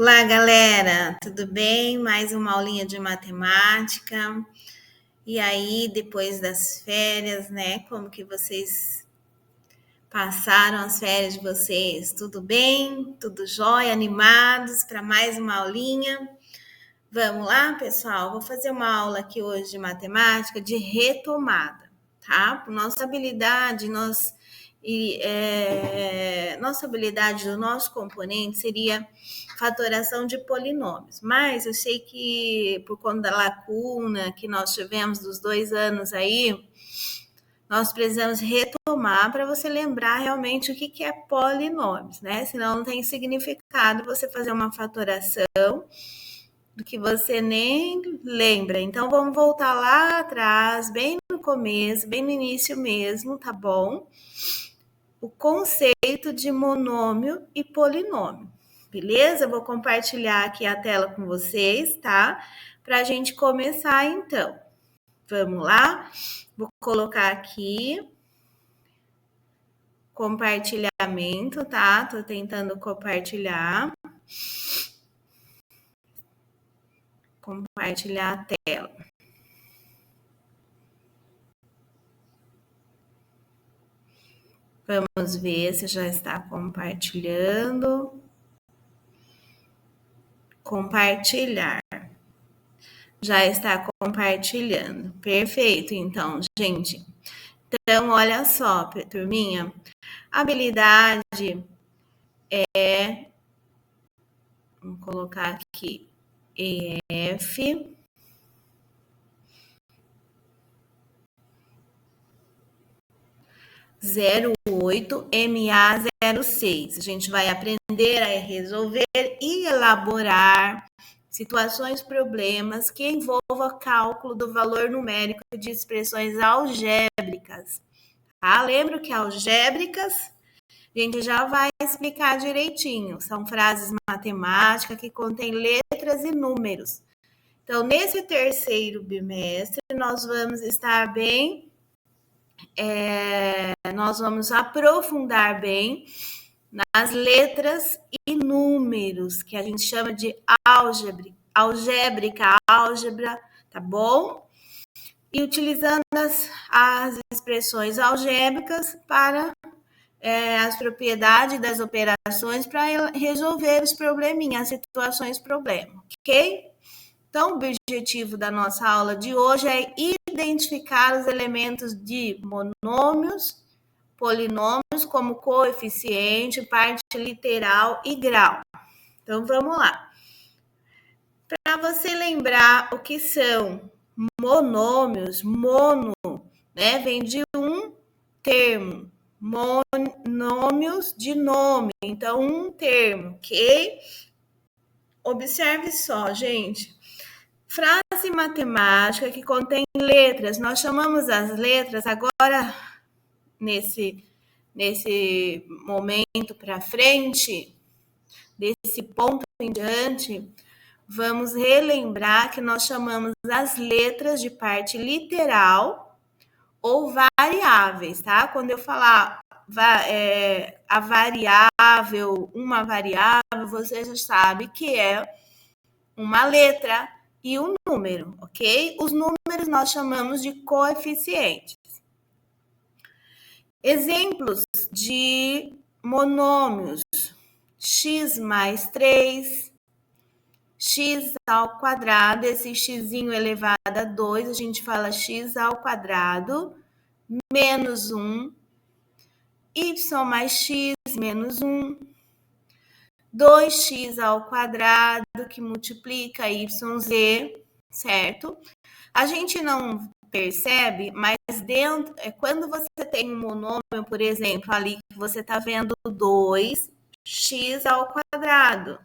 Olá, galera, tudo bem? Mais uma aulinha de matemática. E aí, depois das férias, né? Como que vocês passaram as férias de vocês? Tudo bem? Tudo jóia? Animados para mais uma aulinha? Vamos lá, pessoal? Vou fazer uma aula aqui hoje de matemática de retomada, tá? Nossa habilidade, nossa habilidade do nosso componente seria fatoração de polinômios, mas eu sei que por conta da lacuna que nós tivemos dos 2 anos aí, nós precisamos retomar para você lembrar realmente o que é polinômios, né? Senão não tem significado você fazer uma fatoração do que você nem lembra. Então vamos voltar lá atrás, bem no começo, bem no início mesmo, tá bom? O conceito de monômio e polinômio. Beleza? Vou compartilhar aqui a tela com vocês, tá? Para a gente começar, então. Vamos lá? Vou colocar aqui compartilhamento, tá? Tô tentando compartilhar. Compartilhar a tela. Vamos ver se já está compartilhando. Compartilhar. Já está compartilhando. Perfeito, então, gente. Então, olha só, turminha. Habilidade é... Vamos colocar aqui. EF. MA06. A gente vai aprender a resolver e elaborar situações, problemas que envolvam cálculo do valor numérico de expressões algébricas. Tá? Lembra que algébricas a gente já vai explicar direitinho. São frases matemáticas que contêm letras e números. Então, nesse terceiro bimestre, nós vamos estar bem... nós vamos aprofundar bem nas letras e números, que a gente chama de álgebra, álgebra, tá bom? E utilizando as expressões algébricas para as propriedades das operações para resolver os probleminhas, as situações problema, ok? Então, o objetivo da nossa aula de hoje é identificar os elementos de monômios, polinômios, como coeficiente, parte literal e grau. Então, vamos lá. Para você lembrar o que são monômios, mono, né, vem de um termo, monômios de nome, então um termo, ok? Observe só, gente. Frase matemática que contém letras. Nós chamamos as letras agora, nesse momento para frente, desse ponto em diante, vamos relembrar que nós chamamos as letras de parte literal ou variáveis, tá? Quando eu falar a variável, uma variável, você já sabe que é uma letra e um número, ok? Os números nós chamamos de coeficientes. Exemplos de monômios: x mais 3, x ao quadrado, esse xzinho elevado a 2, a gente fala x ao quadrado, menos 1, y mais x menos 1, 2x ao quadrado, que multiplica yz, certo? A gente não percebe, mas dentro, quando você tem um monômio, por exemplo, ali que você está vendo 2x ao quadrado.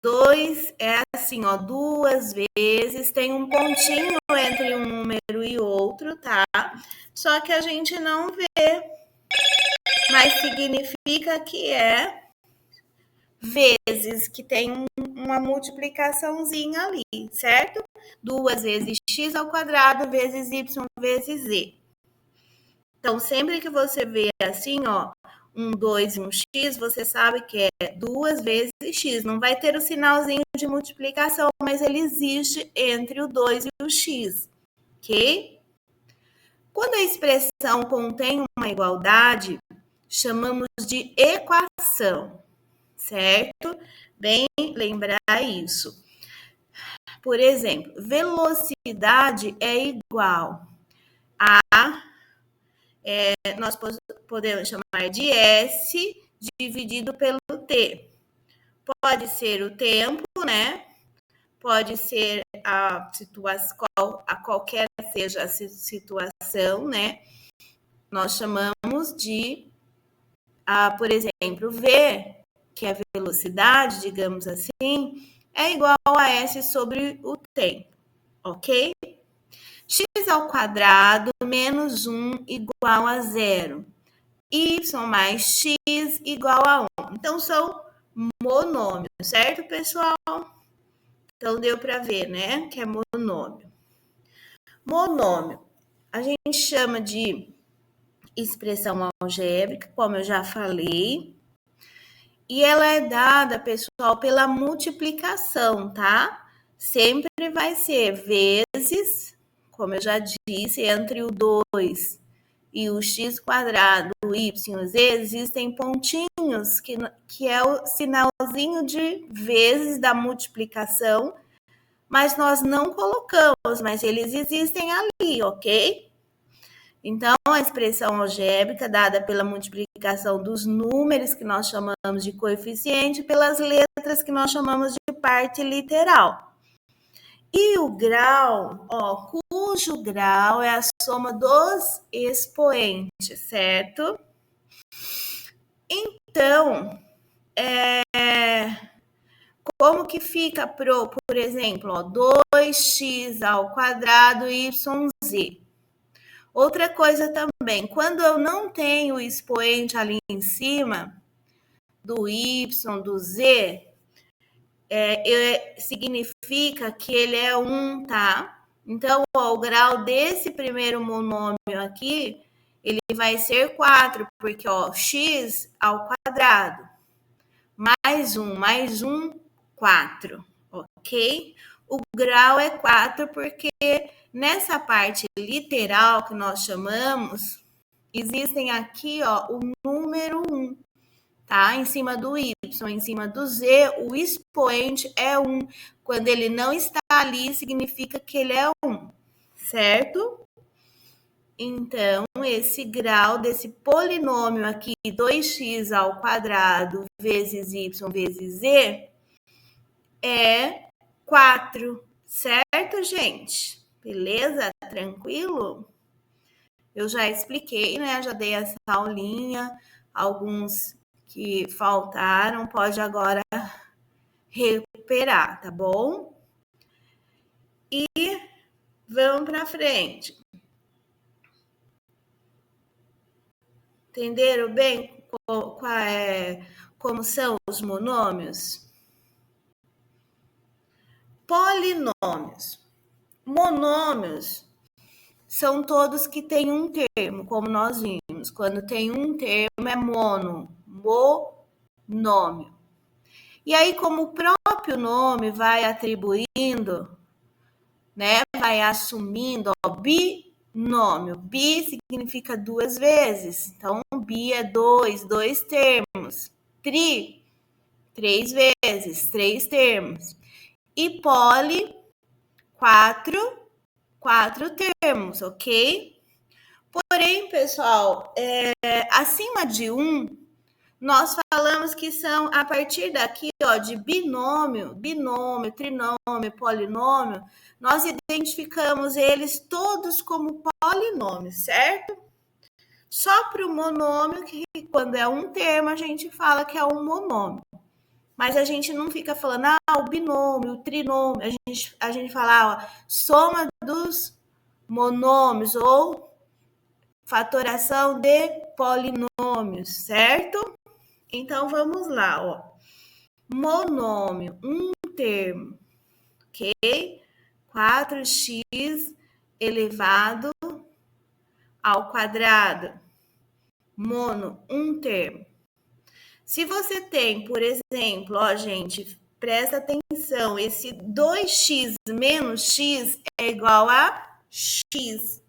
2 é assim, ó, duas vezes, tem um pontinho entre um número e outro, tá? Só que a gente não vê, mas significa que é vezes, que tem uma multiplicaçãozinha ali, certo? 2 vezes x ao quadrado vezes y vezes z. Então, sempre que você vê assim, ó, um 2 e um x, você sabe que é 2 vezes x. Não vai ter o sinalzinho de multiplicação, mas ele existe entre o 2 e o x, ok? Quando a expressão contém uma igualdade, chamamos de equação, certo? Bem lembrar isso. Por exemplo, velocidade é igual a, nós podemos chamar de S dividido pelo T. Pode ser o tempo, né? Pode ser a situação, a qualquer seja a situação, né? Nós chamamos de, por exemplo, V, que é a velocidade, digamos assim, é igual a S sobre o tempo, ok? X ao quadrado menos 1 igual a 0. Y mais X igual a 1. Então, são monômios, certo, pessoal? Então, deu para ver, né, que é monômio. Monômio, a gente chama de expressão algébrica, como eu já falei. E ela é dada, pessoal, pela multiplicação, tá? Sempre vai ser vezes, como eu já disse, entre o 2 e o x quadrado, o y, z, existem pontinhos, que é o sinalzinho de vezes da multiplicação, mas nós não colocamos, mas eles existem ali, ok? Então, a expressão algébrica dada pela multiplicação dos números que nós chamamos de coeficiente pelas letras que nós chamamos de parte literal. E o grau, cujo grau é a soma dos expoentes, certo? Então, como que fica, por exemplo, 2x ao quadrado yz? Outra coisa também, quando eu não tenho o expoente ali em cima, do y, do z, significa que ele é 1, tá? Então, o grau desse primeiro monômio aqui, ele vai ser 4, porque, x ao quadrado, mais 1, 4, ok? O grau é 4 porque nessa parte literal que nós chamamos, existem aqui, o número 1, tá? Em cima do y, em cima do z, o expoente é 1. Quando ele não está ali, significa que ele é 1, certo? Então, esse grau desse polinômio aqui, 2x ao quadrado vezes y vezes z, é 4, certo, gente? Beleza? Tranquilo? Eu já expliquei, né? Já dei essa aulinha. Alguns que faltaram, pode agora recuperar, tá bom? E vamos para frente. Entenderam bem como são os monômios? Polinômios. Monômios são todos que têm um termo, como nós vimos. Quando tem um termo é monômio. E aí, como o próprio nome vai atribuindo, né, vai assumindo, binômio. Bi significa 2 vezes. Então, bi é 2 termos. Tri, 3 vezes, 3 termos. E poli, 4 termos, ok? Porém, pessoal, acima de 1, nós falamos que são, a partir daqui, de binômio, trinômio, polinômio, nós identificamos eles todos como polinômios, certo? Só para o monômio, que quando é um termo, a gente fala que é um monômio. Mas a gente não fica falando, o binômio, o trinômio. A gente fala, soma dos monômios ou fatoração de polinômios, certo? Então, vamos lá, monômio, um termo, ok? 4x elevado ao quadrado. Mono, um termo. Se você tem, por exemplo, ó, gente, presta atenção, esse 2x menos x é igual a x.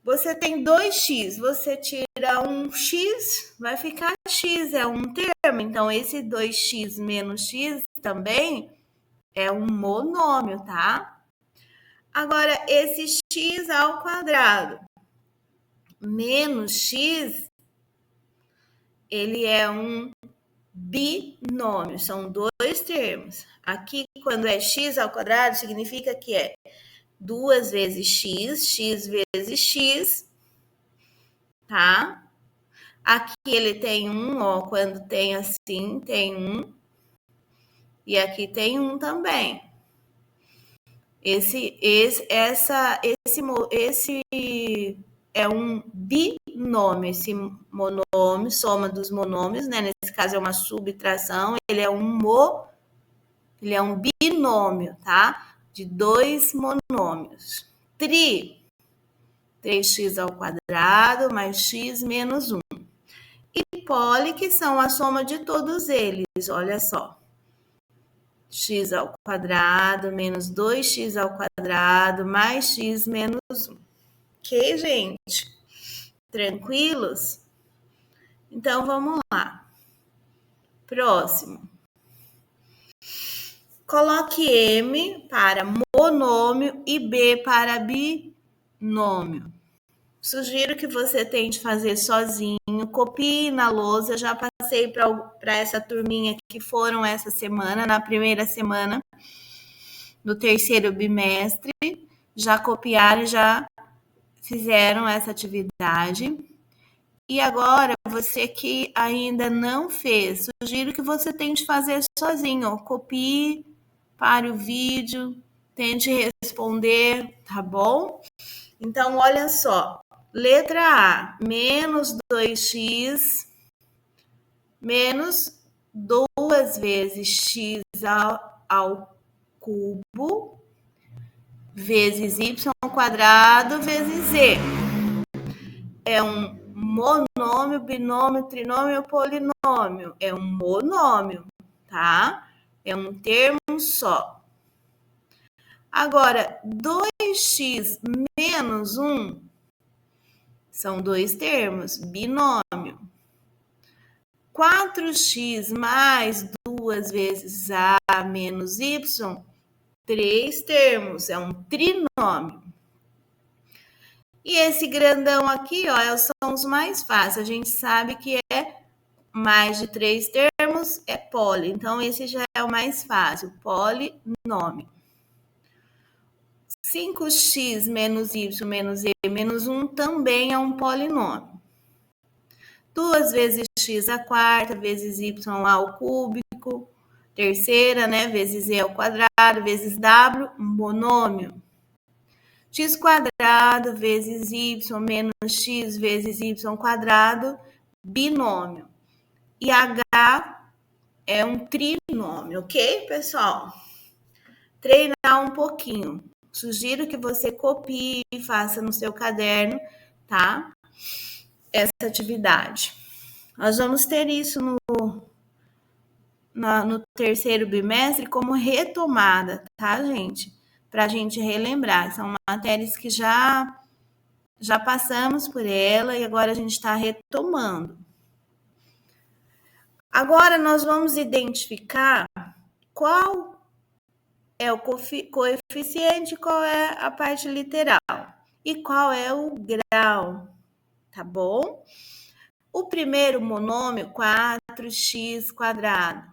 Você tem 2x, você tira um x, vai ficar x, é um termo. Então, esse 2x menos x também é um monômio, tá? Agora, esse x ao quadrado menos x, ele é um binômio, são dois termos. Aqui, quando é x ao quadrado, significa que é 2 vezes x vezes x, tá? Aqui ele tem 1, ó, quando tem assim, tem 1. E aqui tem 1 também. Esse é um binômio, esse monômio, soma dos monômios, né? Nesse caso é uma subtração, ele é um binômio, tá? De dois monômios. 3x ao quadrado mais x menos 1. E poli, que são a soma de todos eles, olha só. X ao quadrado menos 2x ao quadrado mais x menos 1. Ok, gente? Tranquilos? Então, vamos lá. Próximo. Coloque M para monômio e B para binômio. Sugiro que você tente fazer sozinho, copie na lousa. Já passei para essa turminha que foram essa semana, na primeira semana do terceiro bimestre. Já copiaram, já fizeram essa atividade. E agora, você que ainda não fez, sugiro que você tente fazer sozinho. Copie, pare o vídeo, tente responder, tá bom? Então, olha só. Letra A, menos 2x menos 2 vezes x ao cubo vezes y quadrado vezes z. É um monômio, binômio, trinômio ou polinômio? É um monômio, tá? É um termo só. Agora, 2x menos 1 são dois termos, binômio. 4x mais 2 vezes a menos y, três termos, é um trinômio. E esse grandão aqui, ó, são os mais fáceis. A gente sabe que é mais de 3 termos, é poli. Então, esse já é o mais fácil, polinômio. 5x menos y menos z menos 1 também é um polinômio. 2 vezes x à quarta, vezes y ao cúbico, terceira, né, vezes z ao quadrado, vezes w, um monômio. X quadrado vezes y menos x vezes y quadrado, binômio. E h é um trinômio, ok, pessoal? Treinar um pouquinho. Sugiro que você copie e faça no seu caderno, tá? Essa atividade. Nós vamos ter isso no terceiro bimestre como retomada, tá, gente? Para a gente relembrar. São matérias que já passamos por ela e agora a gente está retomando. Agora nós vamos identificar qual é o coeficiente, qual é a parte literal e qual é o grau, tá bom? O primeiro monômio, 4x quadrado.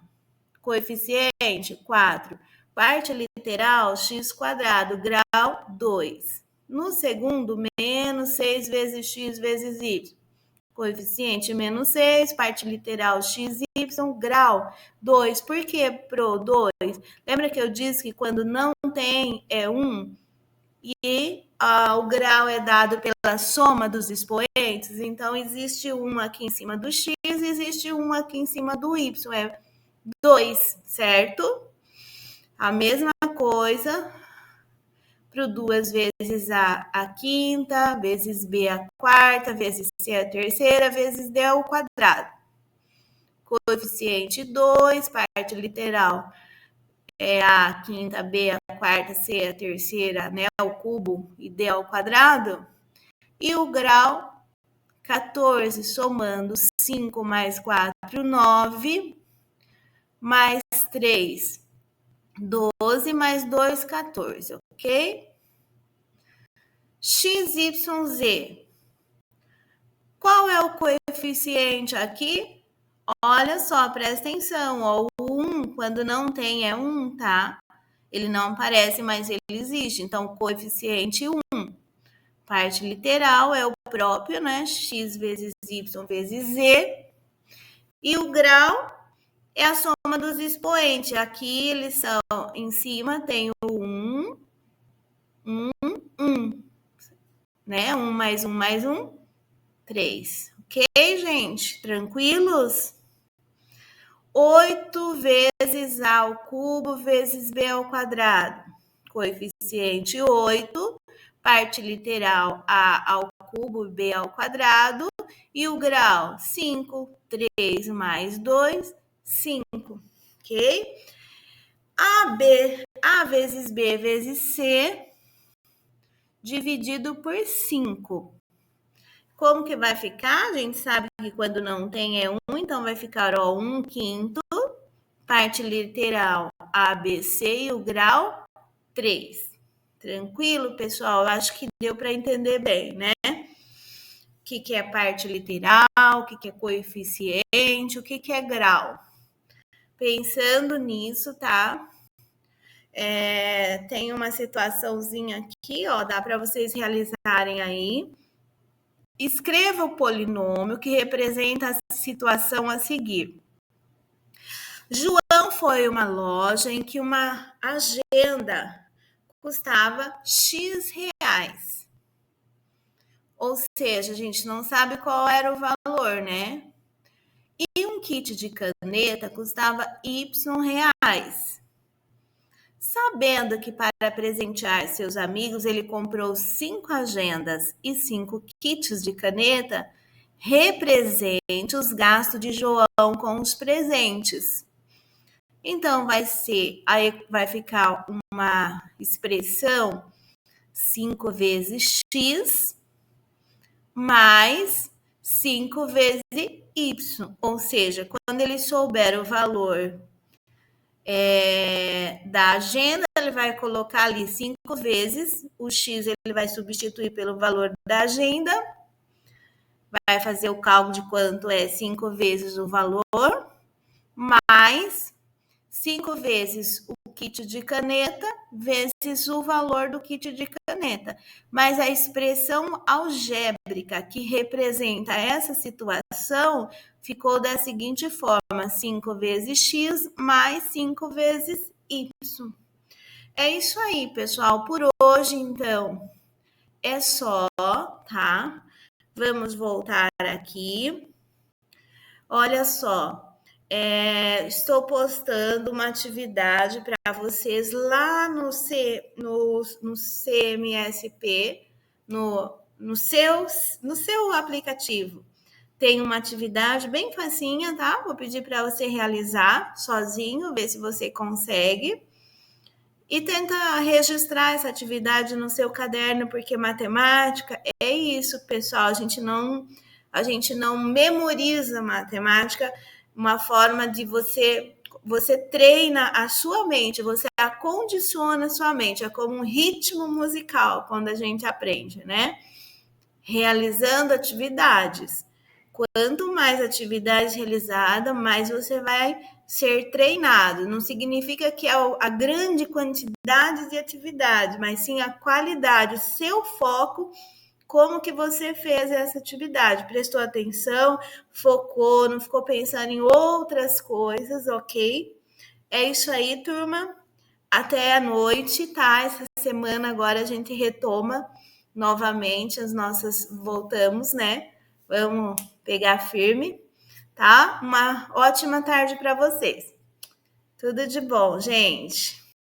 Coeficiente, 4. Parte literal, x quadrado, grau, 2. No segundo, menos 6 vezes x vezes y. Coeficiente, menos 6. Parte literal, x, y, grau, 2. Por que pro 2? Lembra que eu disse que quando não tem é 1? E o grau é dado pela soma dos expoentes. Então, existe 1 aqui em cima do x, existe 1 aqui em cima do y. É 2, certo? A mesma coisa para o 2 vezes a quinta, vezes b a quarta, vezes c a terceira, vezes d ao quadrado. coeficiente 2, parte literal é a quinta, B, a quarta, C, a terceira, né, ao cubo e D ao quadrado. E o grau, 14, somando 5 mais 4, 9, mais 3, 12, mais 2, 14, ok? X, Y, Z. Qual é o coeficiente aqui? Olha só, presta atenção, ó, o 1, quando não tem, é 1, tá? Ele não aparece, mas ele existe. Então, o coeficiente 1. Parte literal é o próprio, né? X vezes Y vezes Z. E o grau é a soma dos expoentes. Aqui eles são, em cima tem o 1, 1, 1. Né? 1 mais 1 mais 1, 3. Ok, gente? Tranquilos? 8 vezes A ao cubo vezes B ao quadrado. Coeficiente 8, parte literal A ao cubo, B ao quadrado. E o grau 5, 3 mais 2, 5. Ok? A vezes B vezes C, dividido por 5. Como que vai ficar? A gente sabe que quando não tem é 1, então vai ficar, ó, 1 quinto, parte literal ABC e o grau 3. Tranquilo, pessoal? Eu acho que deu para entender bem, né? O que é parte literal, o que é coeficiente, o que é grau. Pensando nisso, tá? Tem uma situaçãozinha aqui, ó, dá para vocês realizarem aí. Escreva o polinômio que representa a situação a seguir. João foi a uma loja em que uma agenda custava X reais. Ou seja, a gente não sabe qual era o valor, né? E um kit de caneta custava Y reais. Sabendo que para presentear seus amigos ele comprou 5 agendas e 5 kits de caneta, represente os gastos de João com os presentes. Então aí vai ficar uma expressão 5 vezes X mais 5 vezes Y. Ou seja, quando ele souber o valor da agenda, ele vai colocar ali 5 vezes, o X ele vai substituir pelo valor da agenda, vai fazer o cálculo de quanto é 5 vezes o valor, mais 5 vezes o kit de caneta, vezes o valor do kit de caneta. Mas a expressão algébrica que representa essa situação ficou da seguinte forma: 5 vezes x mais 5 vezes y. É isso aí, pessoal. Por hoje, então, é só, tá? Vamos voltar aqui. Olha só. Estou postando uma atividade para vocês lá no CMSP, no seu aplicativo. Tem uma atividade bem facinha, tá? Vou pedir para você realizar sozinho, ver se você consegue. E tenta registrar essa atividade no seu caderno, porque matemática é isso, pessoal. A gente não memoriza matemática, uma forma de você treina a sua mente, você acondiciona a sua mente, é como um ritmo musical quando a gente aprende, né? Realizando atividades. Quanto mais atividades realizadas, mais você vai ser treinado. Não significa que é a grande quantidade de atividades, mas sim a qualidade, o seu foco, como que você fez essa atividade. Prestou atenção, focou, não ficou pensando em outras coisas, ok? É isso aí, turma. Até a noite, tá? Essa semana agora a gente retoma novamente voltamos, né? Vamos pegar firme, tá? Uma ótima tarde para vocês. Tudo de bom, gente.